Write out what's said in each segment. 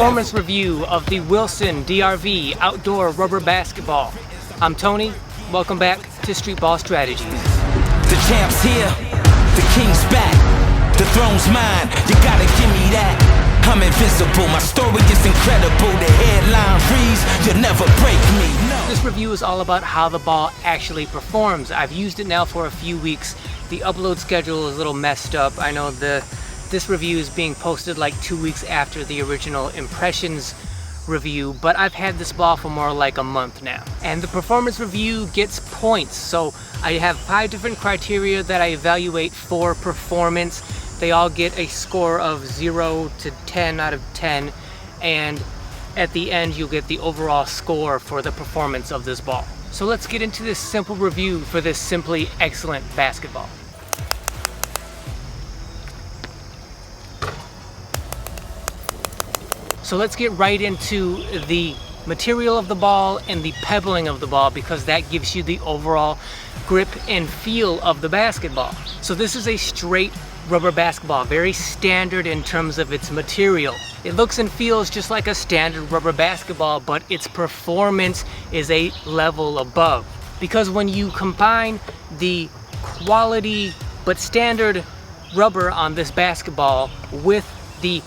performance review of the Wilson DRV outdoor rubber basketball. I'm Tony, welcome back to Streetball Strategies. The champ's here, the king's back, the throne's mine, you gotta give me that. I'm invincible, my story is incredible, the headline reads, you'll never break me. No. This review is all about how the ball actually performs. I've used it now for a few weeks. The upload schedule is a little messed up. I know this review is being posted like 2 weeks after the original impressions review, but I've had this ball for more like a month now. And the performance review gets points. So I have 5 different criteria that I evaluate for performance. They all get a score of 0 to 10 out of 10. And at the end, you'll get the overall score for the performance of this ball. So let's get into this simple review for this simply excellent basketball. So let's get right into the material of the ball and the pebbling of the ball, because that gives you the overall grip and feel of the basketball. So this is a straight rubber basketball, very standard in terms of its material. It looks and feels just like a standard rubber basketball, but its performance is a level above. Because when you combine the quality but standard rubber on this basketball with the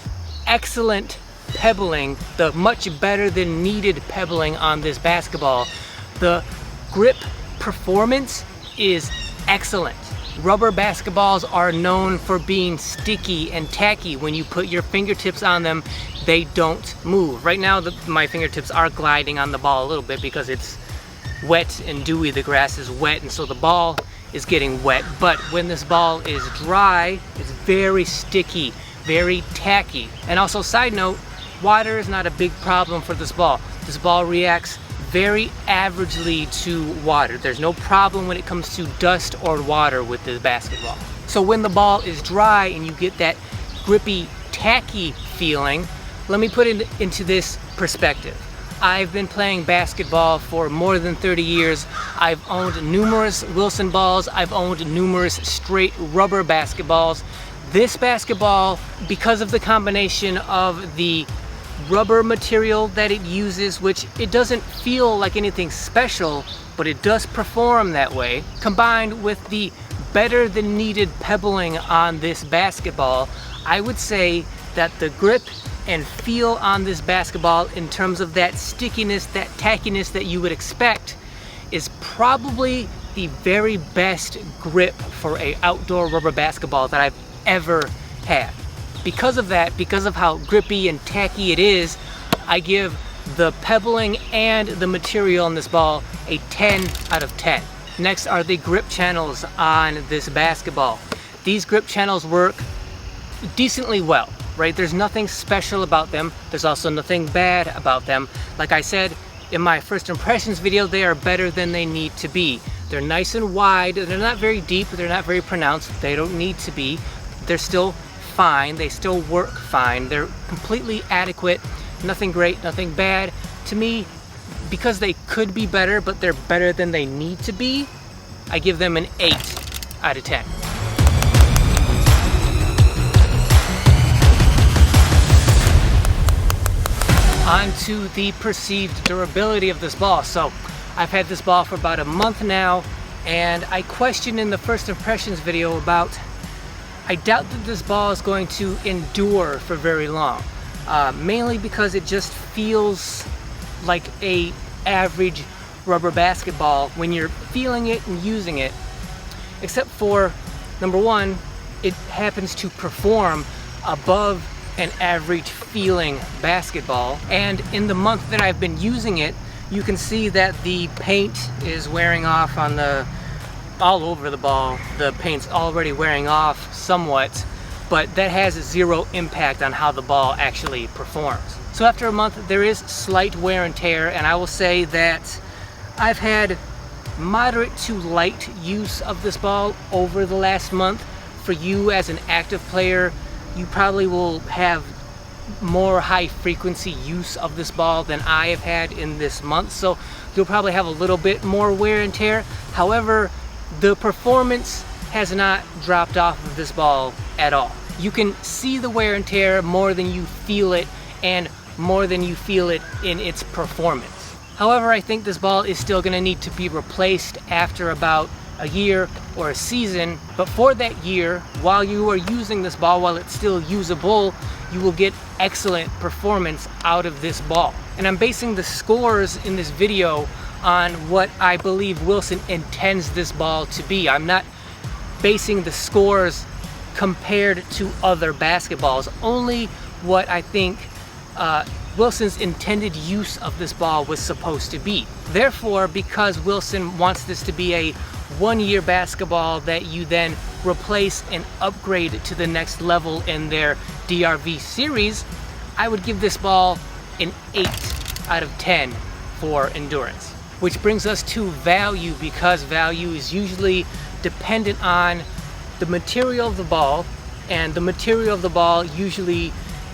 excellent pebbling, the much better than needed pebbling on this basketball, the grip performance is excellent. Rubber basketballs are known for being sticky and tacky. When you put your fingertips on them, they don't move. Right now, my fingertips are gliding on the ball a little bit because it's wet and dewy. The grass is wet, and so the ball is getting wet. But when this ball is dry, it's very sticky, very tacky. And also, side note, water is not a big problem for this ball. This ball reacts very averagely to water. There's no problem when it comes to dust or water with this basketball. So when the ball is dry and you get that grippy, tacky feeling, let me put it into this perspective. I've been playing basketball for more than 30 years. I've owned numerous Wilson balls. I've owned numerous straight rubber basketballs. This basketball, because of the combination of the rubber material that it uses, which it doesn't feel like anything special, but it does perform that way, combined with the better than needed pebbling on this basketball, I would say that the grip and feel on this basketball, in terms of that stickiness, that tackiness that you would expect, is probably the very best grip for an outdoor rubber basketball that I've ever had. Because of that, because of how grippy and tacky it is, I give the pebbling and the material on this ball a 10 out of 10. Next are the grip channels on this basketball. These grip channels work decently well, right? There's nothing special about them. There's also nothing bad about them. Like I said in my first impressions video, they are better than they need to be. They're nice and wide. They're not very deep. They're not very pronounced. They don't need to be. They're still fine. They still work fine. They're completely adequate. Nothing great, nothing bad. To me, because they could be better, but they're better than they need to be, I give them an 8 out of 10. On to the perceived durability of this ball. So I've had this ball for about a month now, and I questioned in the first impressions video about, I doubt that this ball is going to endure for very long, mainly because it just feels like a average rubber basketball when you're feeling it and using it, except for, number one, it happens to perform above an average feeling basketball. And in the month that I've been using it, you can see that the paint is wearing off on all over the ball. The paint's already wearing off somewhat, but that has 0 impact on how the ball actually performs. So after a month, there is slight wear and tear, and I will say that I've had moderate to light use of this ball over the last month. For you as an active player, you probably will have more high frequency use of this ball than I have had in this month, so you'll probably have a little bit more wear and tear. However, the performance has not dropped off of this ball at all. You can see the wear and tear more than you feel it, and more than you feel it in its performance. However, I think this ball is still going to need to be replaced after about a year or a season, but for that year, while you are using this ball, while it's still usable, you will get excellent performance out of this ball. And I'm basing the scores in this video on what I believe Wilson intends this ball to be. I'm not basing the scores compared to other basketballs, only what I think Wilson's intended use of this ball was supposed to be. Therefore, because Wilson wants this to be a one-year basketball that you then replace and upgrade to the next level in their DRV series, I would give this ball an 8 out of 10 for endurance. Which brings us to value, because value is usually dependent on the material of the ball, and the material of the ball usually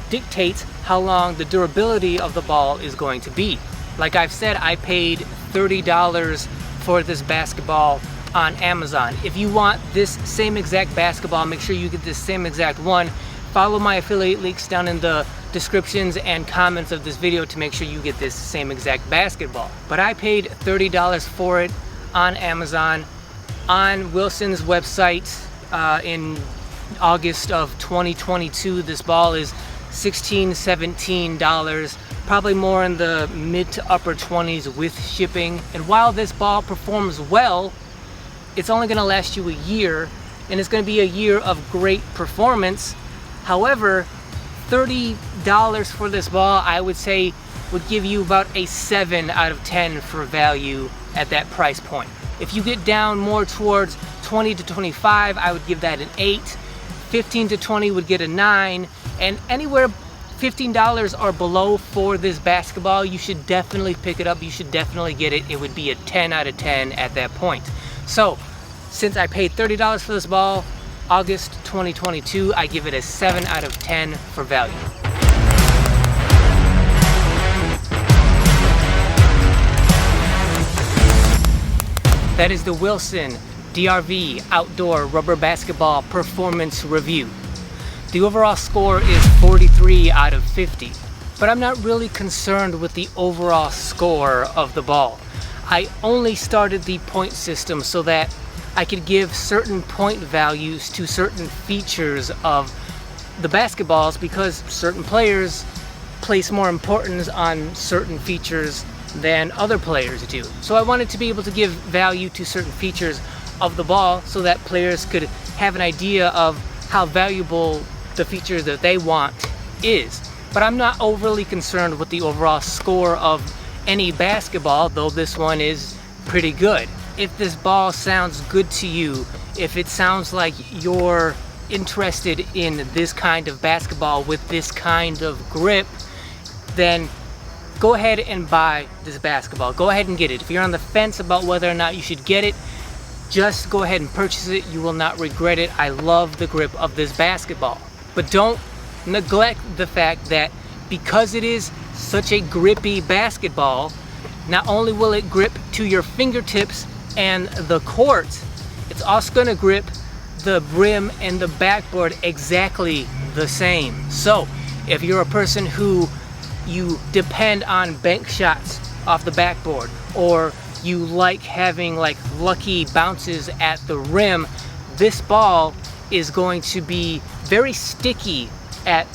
dictates how long the durability of the ball is going to be. Like I've said, I paid $30 for this basketball on Amazon. If you want this same exact basketball, make sure you get this same exact one. Follow my affiliate links down in the descriptions and comments of this video to make sure you get this same exact basketball. But I paid $30 for it on Amazon. On Wilson's website in August of 2022, this ball is $16, $17, probably more in the mid to upper 20s with shipping. And while this ball performs well, it's only going to last you a year, and it's going to be a year of great performance. However, $30 for this ball, I would say, would give you about a 7 out of 10 for value at that price point. If you get down more towards 20 to 25, I would give that an 8. 15 to 20 would get a 9, and anywhere $15 or below for this basketball, you should definitely pick it up. You should definitely get it. It would be a 10 out of 10 at that point. So, since I paid $30 for this ball, August 2022, I give it a 7 out of 10 for value. That is the Wilson DRV Outdoor Rubber Basketball Performance Review. The overall score is 43 out of 50, but I'm not really concerned with the overall score of the ball. I only started the point system so that I could give certain point values to certain features of the basketballs, because certain players place more importance on certain features than other players do. So I wanted to be able to give value to certain features of the ball so that players could have an idea of how valuable the features that they want is. But I'm not overly concerned with the overall score of any basketball, though this one is pretty good. If this ball sounds good to you, if it sounds like you're interested in this kind of basketball with this kind of grip, then go ahead and buy this basketball. Go ahead and get it. If you're on the fence about whether or not you should get it, just go ahead and purchase it. You will not regret it. I love the grip of this basketball. But don't neglect the fact that because it is such a grippy basketball, not only will it grip to your fingertips and the court, it's also going to grip the rim and the backboard exactly the same. So if you're a person who you depend on bank shots off the backboard, or you like having like lucky bounces at the rim, this ball is going to be very sticky at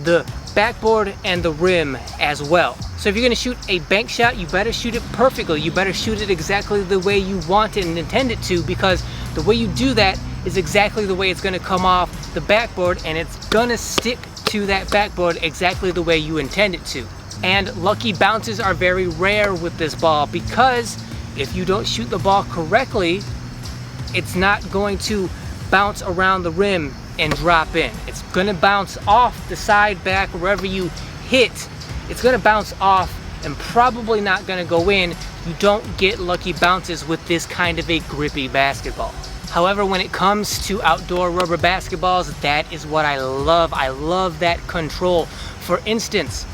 the backboard and the rim as well. So if you're going to shoot a bank shot, you better shoot it perfectly. You better shoot it exactly the way you want it and intend it to, because the way you do that is exactly the way it's going to come off the backboard, and it's going to stick to that backboard exactly the way you intend it to. And lucky bounces are very rare with this ball, because if you don't shoot the ball correctly, it's not going to bounce around the rim and drop in. It's gonna bounce off the side, back, wherever you hit. It's gonna bounce off and probably not gonna go in. You don't get lucky bounces with this kind of a grippy basketball. However, when it comes to outdoor rubber basketballs, that is what I love. I love that control. For instance,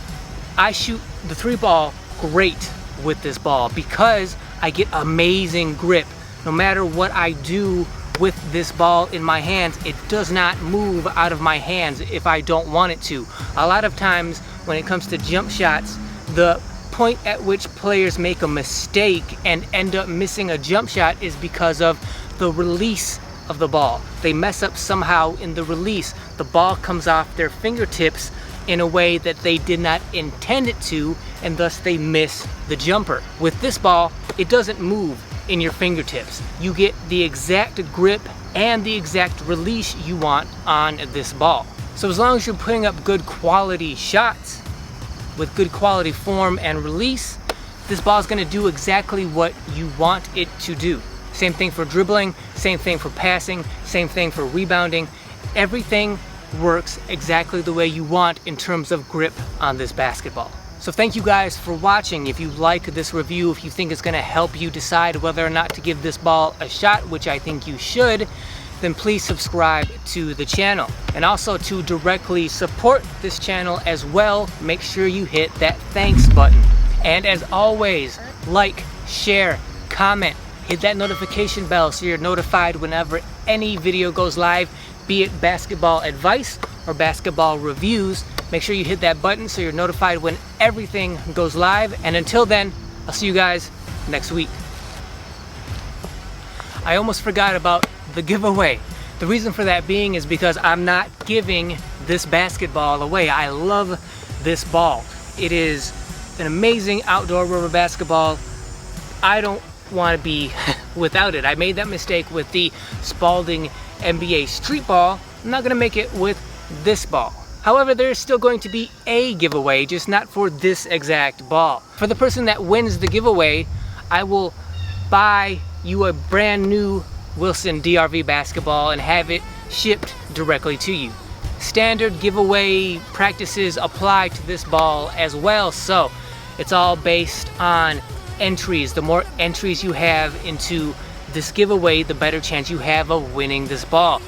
I shoot the 3-ball great with this ball because I get amazing grip. No matter what I do with this ball in my hands, it does not move out of my hands if I don't want it to. A lot of times when it comes to jump shots, the point at which players make a mistake and end up missing a jump shot is because of the release of the ball. They mess up somehow in the release. The ball comes off their fingertips in a way that they did not intend it to, and thus they miss the jumper. With this ball, it doesn't move in your fingertips. You get the exact grip and the exact release you want on this ball. So as long as you're putting up good quality shots with good quality form and release, this ball is going to do exactly what you want it to do. Same thing for dribbling, same thing for passing, same thing for rebounding. Everything works exactly the way you want in terms of grip on this basketball. So thank you guys for watching. If you like this review, if you think it's going to help you decide whether or not to give this ball a shot, which I think you should, then please subscribe to the channel. And also, to directly support this channel as well, make sure you hit that thanks button. And as always, like, share, comment, hit that notification bell so you're notified whenever any video goes live, be it basketball advice or basketball reviews. Make sure you hit that button so you're notified when everything goes live. And until then, I'll see you guys next week. I almost forgot about the giveaway. The reason for that being is because I'm not giving this basketball away. I love this ball. It is an amazing outdoor rubber basketball. I don't want to be without it. I made that mistake with the Spalding NBA Street Ball. I'm not going to make it with this ball. However, there's still going to be a giveaway, just not for this exact ball. For the person that wins the giveaway, I will buy you a brand new Wilson DRV basketball and have it shipped directly to you. Standard giveaway practices apply to this ball as well, so it's all based on entries. The more entries you have into this giveaway, the better chance you have of winning this ball.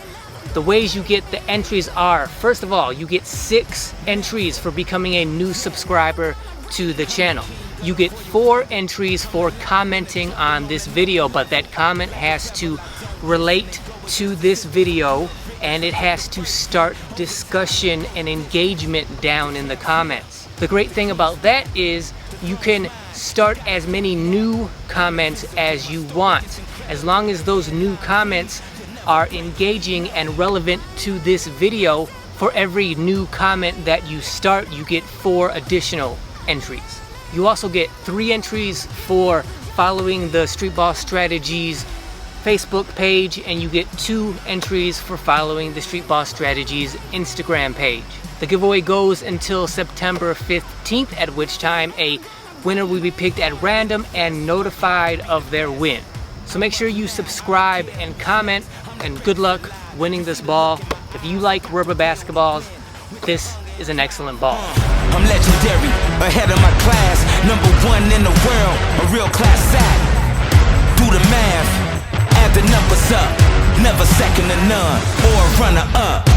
The ways you get the entries are, first of all, you get 6 entries for becoming a new subscriber to the channel. You get 4 entries for commenting on this video, but that comment has to relate to this video and it has to start discussion and engagement down in the comments. The great thing about that is you can start as many new comments as you want. As long as those new comments are engaging and relevant to this video, for every new comment that you start, you get 4 additional entries. You also get 3 entries for following the Streetball Strategies Facebook page, and you get 2 entries for following the Streetball Strategies Instagram page. The giveaway goes until September 15th, at which time a winner will be picked at random and notified of their win. So make sure you subscribe and comment, and good luck winning this ball. If you like rubber basketballs, this is an excellent ball. I'm legendary, ahead of my class, #1 in the world, a real class act. Do the math, add the numbers up, never second to none, or a runner up.